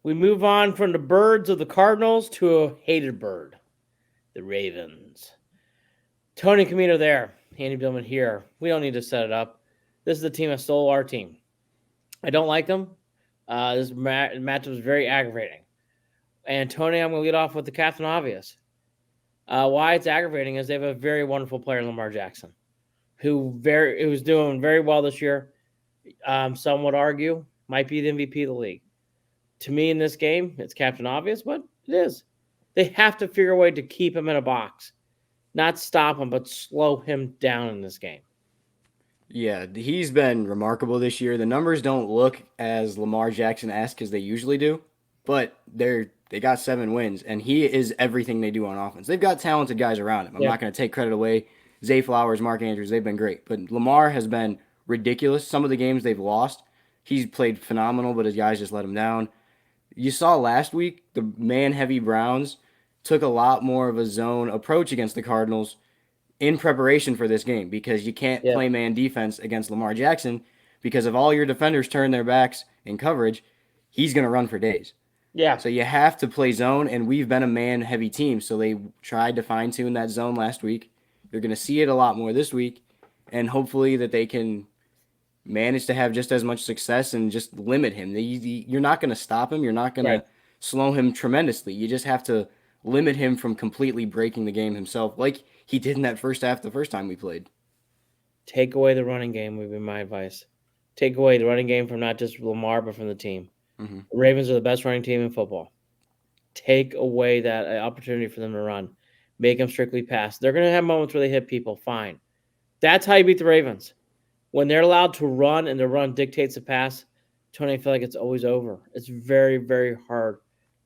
We move on from the birds of the Cardinals to a hated bird, the Ravens. Tony Camino there, Andy Billman here. We don't need to set it up. This is the team that stole our team. I don't like them. This matchup is very aggravating. And Tony, I'm going to lead off with the Captain Obvious. Why it's aggravating is they have a very wonderful player, Lamar Jackson, who's doing very well this year. Some would argue might be the MVP of the league. To me, in this game, it's Captain Obvious, but it is. They have to figure a way to keep him in a box, not stop him, but slow him down in this game. Yeah, he's been remarkable this year. The numbers don't look as Lamar Jackson-esque as they usually do, but they got 7 wins, and he is everything they do on offense. They've got talented guys around him. I'm Yeah, not going to take credit away. Zay Flowers, Mark Andrews, they've been great, but Lamar has been ridiculous. Some of the games they've lost, he's played phenomenal, but his guys just let him down. You saw last week the man-heavy Browns took a lot more of a zone approach against the Cardinals in preparation for this game because you can't yeah, play man defense against Lamar Jackson because if all your defenders turn their backs in coverage, he's going to run for days. yeah. So you have to play zone, and we've been a man heavy team. So they tried to fine tune that zone last week. You're going to see it a lot more this week, and hopefully that they can manage to have just as much success and just limit him. You're not going to stop him. You're not going Right. to slow him tremendously. You just have to limit him from completely breaking the game himself, like he did in that first half the first time we played. Take away the running game would be my advice. Take away the running game from not just Lamar, but from the team. Mm-hmm. The Ravens are the best running team in football. Take away that opportunity for them to run. Make them strictly pass. They're going to have moments where they hit people. Fine. That's how you beat the Ravens. When they're allowed to run and the run dictates the pass, Tony, I feel like it's always over. It's very, very hard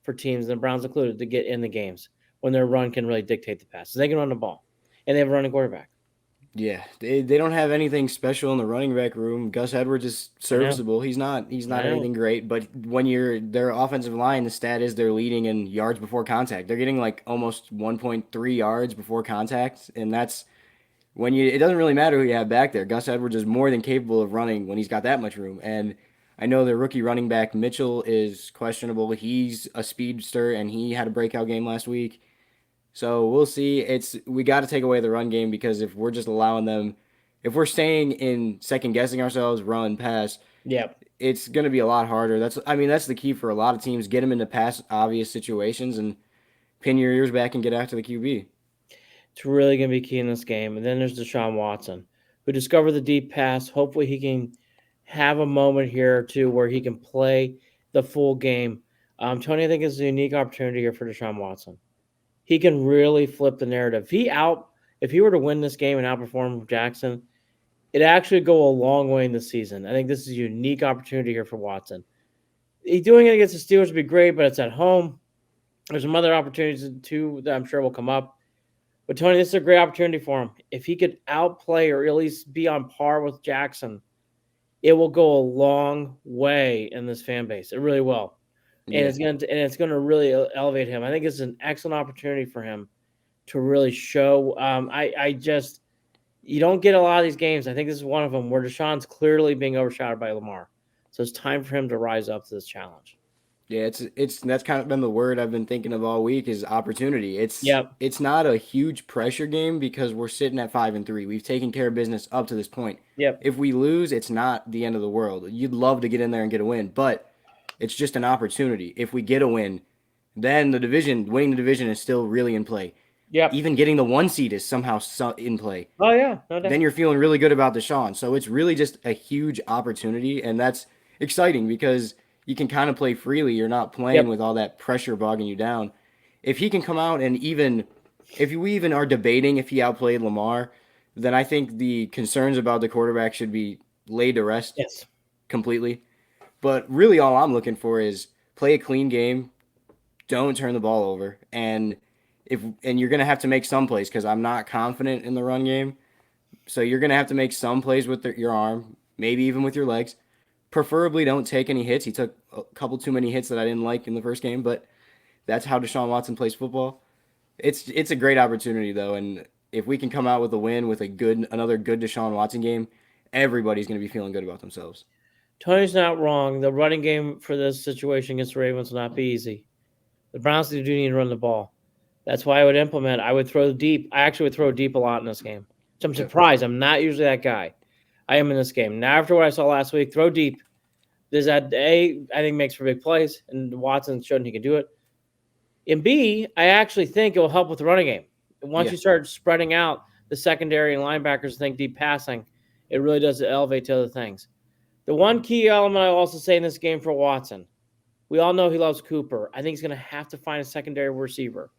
for teams, and the Browns included, to get in the games when their run can really dictate the pass. So they can run the ball, and they have a running quarterback. Yeah, they don't have anything special in the running back room. Gus Edwards is I know. serviceable. He's not I know. anything great, but when you're their offensive line, the stat is they're leading in yards before contact. They're getting like almost 1.3 yards before contact, and that's when you it doesn't really matter who you have back there. Gus Edwards is more than capable of running when he's got that much room. And I know the rookie running back Mitchell is questionable. He's a speedster and he had a breakout game last week. So we'll see. It's we got to take away the run game because if we're just allowing them, if we're staying in second guessing ourselves, run, pass, Yep. it's going to be a lot harder. That's the key for a lot of teams. Get them into pass obvious situations and pin your ears back and get after the QB. It's really going to be key in this game. And then there's Deshaun Watson, who discovered the deep pass. Hopefully, he can have a moment here or two where he can play the full game. Tony, I think it's a unique opportunity here for Deshaun Watson. He can really flip the narrative. If he were to win this game and outperform Jackson, it actually go a long way in the season. I think this is a unique opportunity here for Watson. He doing it against the Steelers would be great, but it's at home. There's some other opportunities too that I'm sure will come up. But Tony, this is a great opportunity for him. If he could outplay or at least be on par with Jackson, it will go a long way in this fan base. It really will, and Yeah. it's gonna really elevate him. I think it's an excellent opportunity for him to really show. I just you don't get a lot of these games. I think this is one of them where Deshaun's clearly being overshadowed by Lamar. So it's time for him to rise up to this challenge. Yeah, it's that's kind of been the word I've been thinking of all week is opportunity. It's Yep. it's not a huge pressure game because we're sitting at 5-3. We've taken care of business up to this point. Yep. If we lose, it's not the end of the world. You'd love to get in there and get a win, but it's just an opportunity. If we get a win, then winning the division is still really in play. Yep. Even getting the 1 seed is somehow in play. Oh yeah, no Then doubt. you're feeling really good about Deshaun. So it's really just a huge opportunity, and that's exciting because you can kind of play freely. You're not playing Yep. with all that pressure bogging you down. If he can come out and even if we even are debating if he outplayed Lamar, then I think the concerns about the quarterback should be laid to rest Yes. completely. But really, all I'm looking for is play a clean game, don't turn the ball over, and you're gonna have to make some plays because I'm not confident in the run game. So you're going to have to make some plays with your arm, maybe even with your legs. Preferably don't take any hits. He took a couple too many hits that I didn't like in the first game, but that's how Deshaun Watson plays football. It's a great opportunity though, and if we can come out with a win with another good Deshaun Watson game, everybody's going to be feeling good about themselves. Tony's not wrong. The running game for this situation against the Ravens will not be easy. The Browns do need to run the ball. That's why I would throw deep. I actually would throw deep a lot in this game. So I'm Yep. surprised. I'm not usually that guy. I am in this game. Now, after what I saw last week, throw deep. Does that I think makes for big plays, and Watson showed he can do it. And B, I actually think it will help with the running game. Once Yeah. you start spreading out the secondary and linebackers think deep passing, it really does elevate to other things. The one key element I also say in this game for Watson, we all know he loves Cooper. I think he's going to have to find a secondary receiver,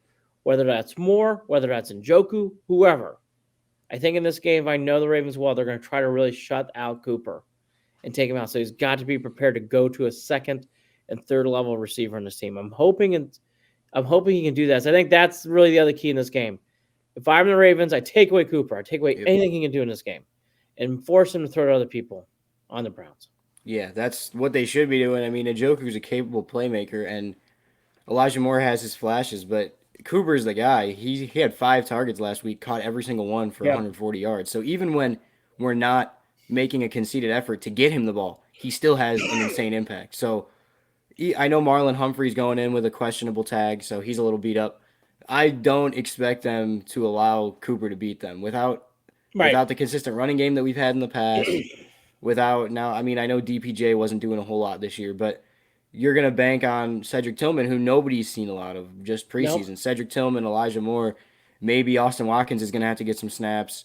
whether that's Moore, whether that's Njoku, whoever. I think in this game, if I know the Ravens well, they're going to try to really shut out Cooper and take him out. So he's got to be prepared to go to a second and third level receiver in this team. I'm hoping he can do that. So I think that's really the other key in this game. If I'm the Ravens, I take away Cooper. I take away anything he can do in this game and force him to throw to other people on the Browns. Yeah, that's what they should be doing. I mean, Njoku's a capable playmaker, and Elijah Moore has his flashes, but Cooper's the guy. He had 5 targets last week, caught every single one for Yep. 140 yards. So even when we're not making a conceited effort to get him the ball, he still has an insane impact. So I know Marlon Humphrey's going in with a questionable tag, so he's a little beat up. I don't expect them to allow Cooper to beat them Right. without the consistent running game that we've had in the past. Without now, I mean, I know DPJ wasn't doing a whole lot this year, but you're going to bank on Cedric Tillman, who nobody's seen a lot of just Nope. preseason. Cedric Tillman, Elijah Moore, maybe Austin Watkins is going to have to get some snaps.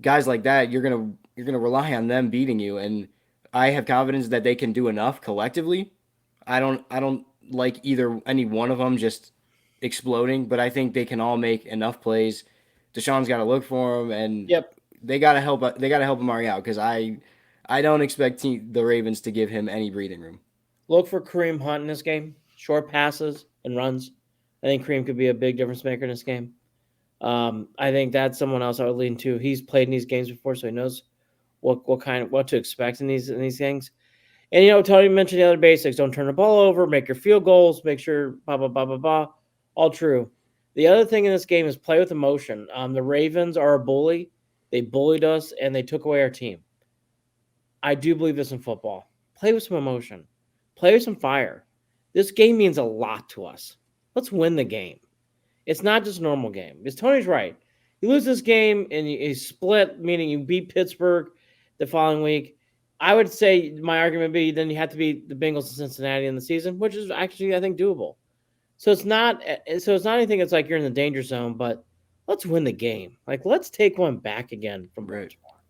Guys like that, you're gonna rely on them beating you, and I have confidence that they can do enough collectively. I don't like either any one of them just exploding, but I think they can all make enough plays. Deshaun's got to look for him, and Yep. they got to help. They got to help Amari out because I don't expect the Ravens to give him any breathing room. Look for Kareem Hunt in this game. Short passes and runs. I think Kareem could be a big difference maker in this game. I think that's someone else I would lean to. He's played in these games before, so he knows what to expect in these things. And Tony mentioned the other basics: don't turn the ball over, make your field goals, make sure blah blah blah blah blah. All true. The other thing in this game is play with emotion. The Ravens are a bully. They bullied us and they took away our team. I do believe this in football. Play with some emotion. Play with some fire. This game means a lot to us. Let's win the game. It's not just a normal game. Because Tony's right. You lose this game and you split, meaning you beat Pittsburgh the following week. I would say my argument would be then you have to beat the Bengals and Cincinnati in the season, which is actually I think doable. So it's not anything that's like you're in the danger zone, but let's win the game. Like let's take one back again from Right. Baltimore.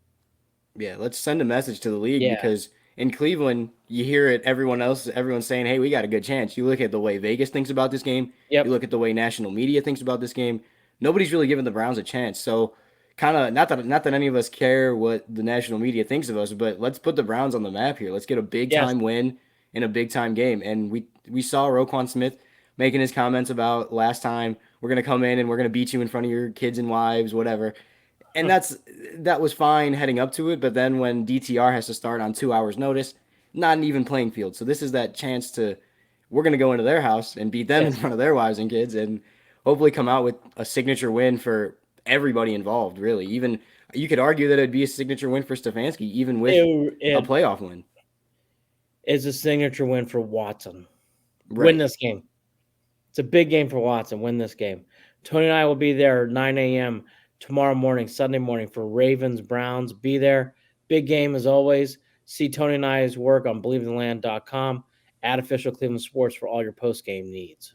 Yeah, let's send a message to the league Yeah. because in Cleveland, you hear it. Everyone's saying, "Hey, we got a good chance." You look at the way Vegas thinks about this game. You Yep. look at the way national media thinks about this game. Nobody's really giving the Browns a chance. So, kind of not that any of us care what the national media thinks of us, but let's put the Browns on the map here. Let's get a big Yes. time win in a big time game. And we saw Roquan Smith making his comments about last time we're gonna come in and we're gonna beat you in front of your kids and wives, whatever, and that was fine heading up to it. But then when DTR has to start on 2 hours notice, not an even playing field. So this is that chance to we're gonna go into their house and beat them in Yes. front of their wives and kids, and hopefully come out with a signature win for everybody involved. Really, even you could argue that it'd be a signature win for Stefanski, even with a It playoff win. is a signature win for Watson. Win Right. this game. It's a big game for Watson. Win this game. Tony and I will be there 9 a.m. tomorrow morning, Sunday morning for Ravens Browns. Be there. Big game as always. See Tony and I's work on BelieveInTheLand.com at official Cleveland Sports for all your post game needs.